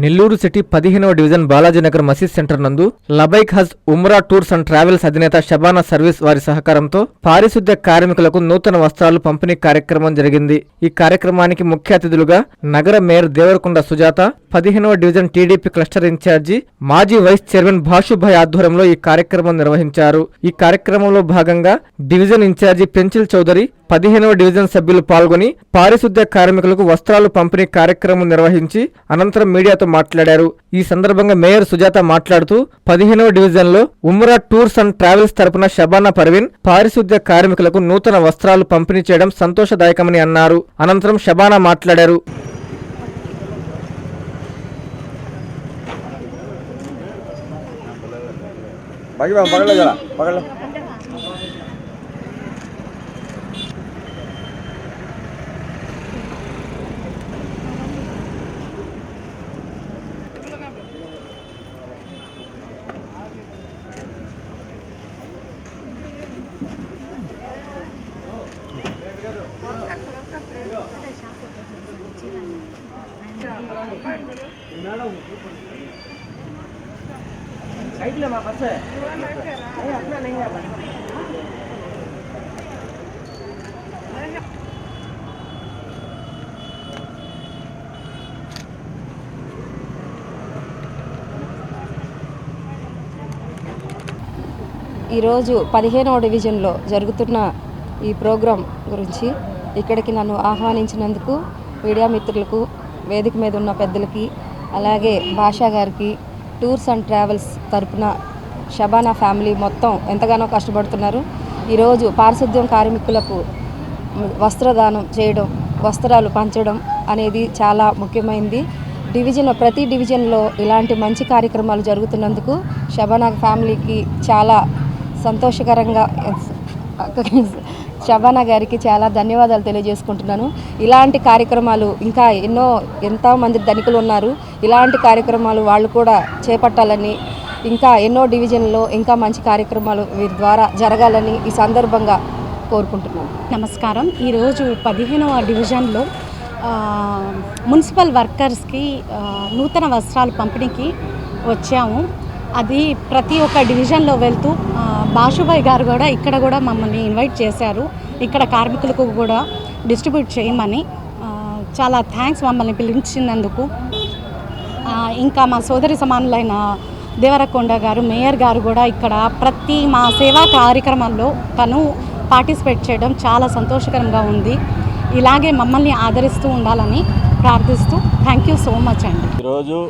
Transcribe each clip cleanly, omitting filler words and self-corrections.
Nellore city 15వ division Balaji Nagar మసీద్ centre నందు లబైక్ హజ్ ఉమ్రా టూర్స్ అండ్ ట్రావెల్స్ అధినేత షబానా సర్వీస్ వారి సహకారంతో పారిశుద్ధ్య కార్మికులకు నూతన వస్త్రాలు పంపిణీ కార్యక్రమం జరిగింది. ఈ కార్యక్రమానికి ముఖ్య అతిథులుగా నగర మేయర్ దేవరకొండ సుజాత, 15వ డివిజన్ టీడీపీ క్లస్టర్ ఇన్ఛార్జి మాజీ వైస్ చైర్మన్ భాషుభాయ్ ఆధ్వర్యంలో ఈ కార్యక్రమం నిర్వహించారు. ఈ కార్యక్రమంలో భాగంగా డివిజన్ ఇన్ఛార్జి పెంచిల్ చౌదరి, 15వ డివిజన్ సభ్యులు పాల్గొని పారిశుద్ధ్య కార్మికులకు వస్త్రాలు పంపిణీ కార్యక్రమం నిర్వహించి అనంతరం మీడియాతో మాట్లాడారు. ఈ సందర్భంగా మేయర్ సుజాత మాట్లాడుతూ 15వ డివిజన్ లో ఉమ్రా టూర్స్ అండ్ ట్రావెల్స్ తరపున షబానా పర్వీన్ పారిశుద్ధ్య కార్మికులకు నూతన వస్త్రాలు పంపిణీ చేయడం సంతోషదాయకమని అన్నారు. అనంతరం షబానా మాట్లాడారు. ఈరోజు 15వ డివిజన్లో జరుగుతున్న ఈ ప్రోగ్రాం గురించి ఇక్కడికి నన్ను ఆహ్వానించినందుకు మీడియా మిత్రులకు, వేదిక మీద ఉన్న పెద్దలకి, అలాగే భాషా గారికి, టూర్స్ అండ్ ట్రావెల్స్ తరపున షబానా ఫ్యామిలీ మొత్తం ఎంతగానో కష్టపడుతున్నారు. ఈరోజు పారిశుద్ధ్యం కార్మికులకు వస్త్రదానం చేయడం, వస్త్రాలు పంచడం అనేది చాలా ముఖ్యమైనది. ప్రతి డివిజన్లో ఇలాంటి మంచి కార్యక్రమాలు జరుగుతున్నందుకు షబానా ఫ్యామిలీకి చాలా సంతోషకరంగా, షబానా గారికి చాలా ధన్యవాదాలు తెలియజేసుకుంటున్నాను. ఇలాంటి కార్యక్రమాలు ఇంకా ఎంతోమంది ధనికులు ఉన్నారు. ఇలాంటి కార్యక్రమాలు వాళ్ళు కూడా చేపట్టాలని, ఇంకా ఎన్నో డివిజన్లో ఇంకా మంచి కార్యక్రమాలు వీరి ద్వారా జరగాలని ఈ సందర్భంగా కోరుకుంటున్నాను. నమస్కారం. ఈరోజు 15వ డివిజన్లో మున్సిపల్ వర్కర్స్కి నూతన వస్త్రాలు పంపిణీకి వచ్చాము. అది ప్రతి ఒక్క డివిజన్లో వెళ్తూ భాషుభాయ్ గారు కూడా ఇక్కడ కూడా మమ్మల్ని ఇన్వైట్ చేశారు. ఇక్కడ కార్మికులకు కూడా డిస్ట్రిబ్యూట్ చేయమని. చాలా థ్యాంక్స్ మమ్మల్ని పిలిచినందుకు. ఇంకా మా సోదరి సమానులైన దేవరకొండ గారు, మేయర్ గారు కూడా ఇక్కడ ప్రతి మా సేవా కార్యక్రమాల్లో తను పార్టిసిపేట్ చేయడం చాలా సంతోషకరంగా ఉంది. ఇలాగే మమ్మల్ని ఆదరిస్తూ ఉండాలని ప్రార్థిస్తూ థ్యాంక్ యూ సో మచ్ అండి. ఈరోజు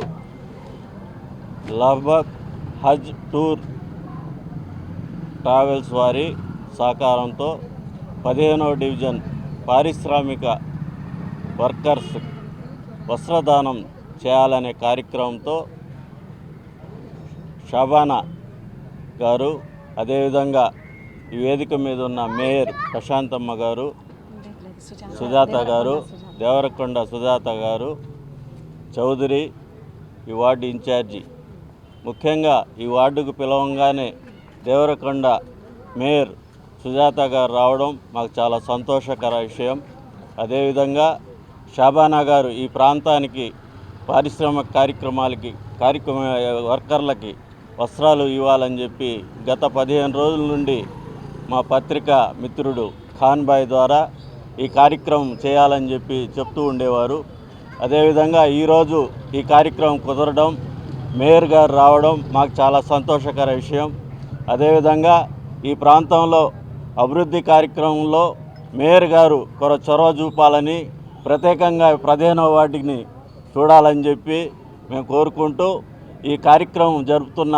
లబైక్ హజ్ టూర్ ట్రావెల్స్ వారి సహకారంతో 15వ డివిజన్ పారిశ్రామిక వర్కర్స్ వస్త్రదానం చేయాలనే కార్యక్రమంతో షబానా గారు, అదేవిధంగా ఈ వేదిక మీద ఉన్న మేయర్ ప్రశాంతమ్మ గారు, సుజాత గారు, దేవరకొండ సుజాత గారు, చౌదరి, ఈ వార్డు ఇన్ఛార్జి, ముఖ్యంగా ఈ వార్డుకు పిలవంగానే దేవరకొండ మేయర్ సుజాత గారు రావడం మాకు చాలా సంతోషకర విషయం. అదేవిధంగా షబానా గారు ఈ ప్రాంతానికి పారిశ్రామిక వర్కర్లకి వస్త్రాలు ఇవ్వాలని చెప్పి గత 15 రోజుల నుండి మా పత్రికా మిత్రుడు ఖాన్ బాయ్ ద్వారా ఈ కార్యక్రమం చేయాలని చెప్పి చెప్తూ ఉండేవారు. అదేవిధంగా ఈరోజు ఈ కార్యక్రమం కుదరడం, మేయర్ గారు రావడం మాకు చాలా సంతోషకర విషయం. అదేవిధంగా ఈ ప్రాంతంలో అభివృద్ధి కార్యక్రమంలో మేయర్ గారు చొరవ చూపాలని, ప్రత్యేకంగా 15వ వార్డుని చూడాలని చెప్పి మేము కోరుకుంటూ ఈ కార్యక్రమం జరుపుతున్న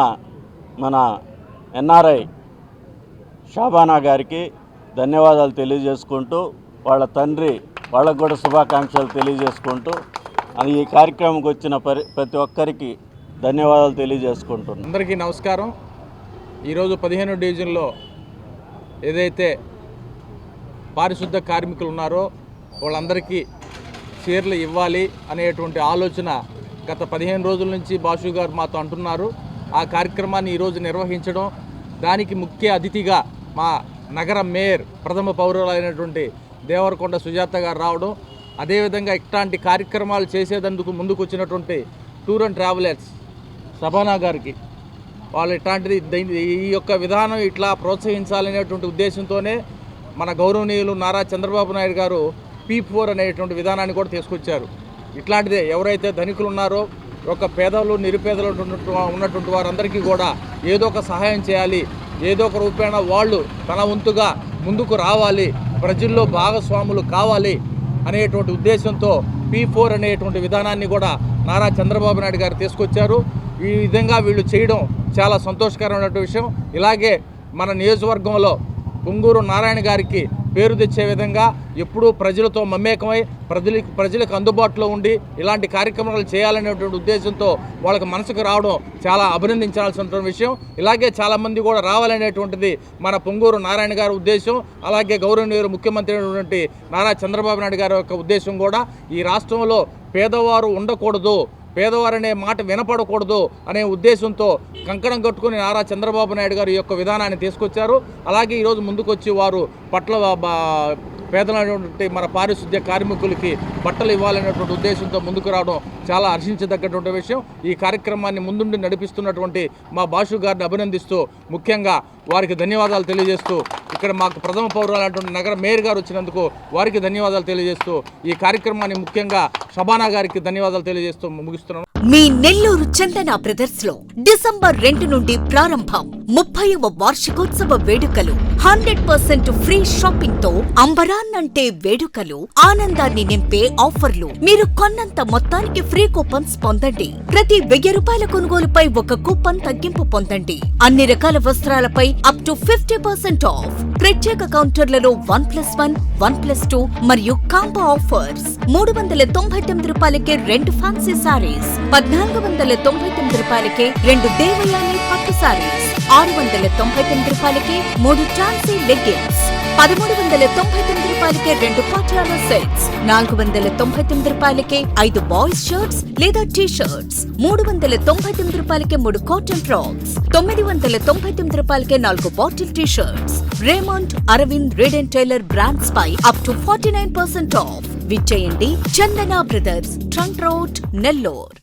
మన ఎన్ఆర్ఐ షబానా గారికి ధన్యవాదాలు తెలియజేసుకుంటూ, వాళ్ళ తండ్రి వాళ్ళకు కూడా శుభాకాంక్షలు తెలియజేసుకుంటూ ఈ కార్యక్రమంకి వచ్చిన ప్రతి ఒక్కరికి ధన్యవాదాలు తెలియజేసుకుంటున్నాను. అందరికీ నమస్కారం. ఈరోజు 15వ డివిజన్లో ఏదైతే పారిశుద్ధ కార్మికులు ఉన్నారో వాళ్ళందరికీ చీరలు ఇవ్వాలి అనేటువంటి ఆలోచన గత 15 రోజుల నుంచి భాషు గారు మాతో అంటున్నారు. ఆ కార్యక్రమాన్ని ఈరోజు నిర్వహించడం, దానికి ముఖ్య అతిథిగా మా నగర మేయర్ ప్రథమ పౌరులైనటువంటి దేవరకొండ సుజాత గారు రావడం, అదేవిధంగా ఇట్లాంటి కార్యక్రమాలు చేసేందుకు ముందుకు వచ్చినటువంటి టూర్ అండ్ ట్రావెలర్స్ శబానా గారికి వాళ్ళు ఇట్లాంటిది ఈ యొక్క విధానం ఇట్లా ప్రోత్సహించాలనేటువంటి ఉద్దేశంతోనే మన గౌరవనీయులు నారా చంద్రబాబు నాయుడు గారు P4 అనేటువంటి విధానాన్ని కూడా తీసుకొచ్చారు. ఇట్లాంటిదే ఎవరైతే ధనికులు ఉన్నారో ఒక పేదలు నిరుపేదలు ఉన్నటువంటి వారందరికీ కూడా ఏదో ఒక సహాయం చేయాలి, ఏదో ఒక రూపేణ వాళ్ళు తన వంతుగా ముందుకు రావాలి, ప్రజల్లో భాగస్వాములు కావాలి అనేటువంటి ఉద్దేశంతో P4 అనేటువంటి విధానాన్ని కూడా నారా చంద్రబాబు నాయుడు గారు తీసుకొచ్చారు. ఈ విధంగా వీళ్ళు చేయడం చాలా సంతోషకరమైనటువంటి విషయం. ఇలాగే మన నియోజకవర్గంలో పొంగూరు నారాయణ గారికి పేరు తెచ్చే విధంగా ఎప్పుడూ ప్రజలతో మమేకమై ప్రజలకు అందుబాటులో ఉండి ఇలాంటి కార్యక్రమాలు చేయాలనేటువంటి ఉద్దేశంతో వాళ్ళకి మనసుకు రావడం చాలా అభినందించాల్సినటువంటి విషయం. ఇలాగే చాలామంది కూడా రావాలనేటువంటిది మన పొంగూరు నారాయణ గారి ఉద్దేశం. అలాగే గౌరవనీయులు ముఖ్యమంత్రి అయినటువంటి నారా చంద్రబాబు నాయుడు గారి యొక్క ఉద్దేశం కూడా ఈ రాష్ట్రంలో పేదవారు ఉండకూడదు, పేదవారనే మాట వినపడకూడదు అనే ఉద్దేశంతో కంకణం కట్టుకుని నారా చంద్రబాబు నాయుడు గారు ఈ యొక్క విధానాన్ని తీసుకొచ్చారు. అలాగే ఈరోజు ముందుకొచ్చి వారు పేదలైనటువంటి మన పారిశుద్ధ్య కార్మికులకి బట్టలు ఇవ్వాలనేటువంటి ఉద్దేశంతో ముందుకు రావడం చాలా హర్షించదగ్గటువంటి విషయం. ఈ కార్యక్రమాన్ని ముందుండి నడిపిస్తున్నటువంటి మా బాషు గారిని అభినందిస్తూ ముఖ్యంగా వారికి ధన్యవాదాలు తెలియజేస్తూ ఇక్కడ మాకు ప్రథమ పౌరులైనటువంటి నగర మేయర్ గారు వచ్చినందుకు వారికి ధన్యవాదాలు తెలియజేస్తూ ఈ కార్యక్రమాన్ని ముఖ్యంగా శబానా గారికి ధన్యవాదాలు తెలియజేస్తూ ముగిస్తున్నాను. మీ నెల్లూరు చందన బ్రదర్స్ లో డిసెంబర్ 2 నుండి ప్రారంభం 30వ వార్షికోత్సవ వేడుకలు. 100% ఫ్రీ షాపింగ్ తో అంబరాన్నంటే వేడుకలు, ఆనందాన్ని నింపే ఆఫర్లు. మీరు కొన్నంత మొత్తానికి ఫ్రీ కూపన్స్ పొందండి. ప్రతి 1000 రూపాయల కొనుగోలుపై ఒక కూపన్ తగ్గింపు పొందండి. అన్ని రకాల వస్త్రాలపై అప్ టు 50% ఆఫ్. ప్రత్యేక కౌంటర్లలో 1+1, 1+2 మరియు కాంబో ఆఫర్స్. 399 రూపాయలకే 2 ఫ్యాన్సీ సారీస్, 1499 రూపాయలకే 2 దేవయాని పట్టు సారీస్, 699 రూపాయలకే 3 ఛాన్సీ లెగ్గిన్స్, 1399 రూపాయలకే 2 పాటియాలా సెట్స్, 499 రూపాయలకే 5 బాయ్స్ షర్ట్స్ లేదా టీ షర్ట్స్, 399 రూపాయలకే 3 కాటన్ ఫ్రాక్స్, 999 రూపాయలకే 4 bottle T shirts. Raymond, Arvind, Reid and Taylor brands పై అప్ టు 49% ఆఫ్. విచ్చేయండి Chandana brothers, trunk road, Nellore.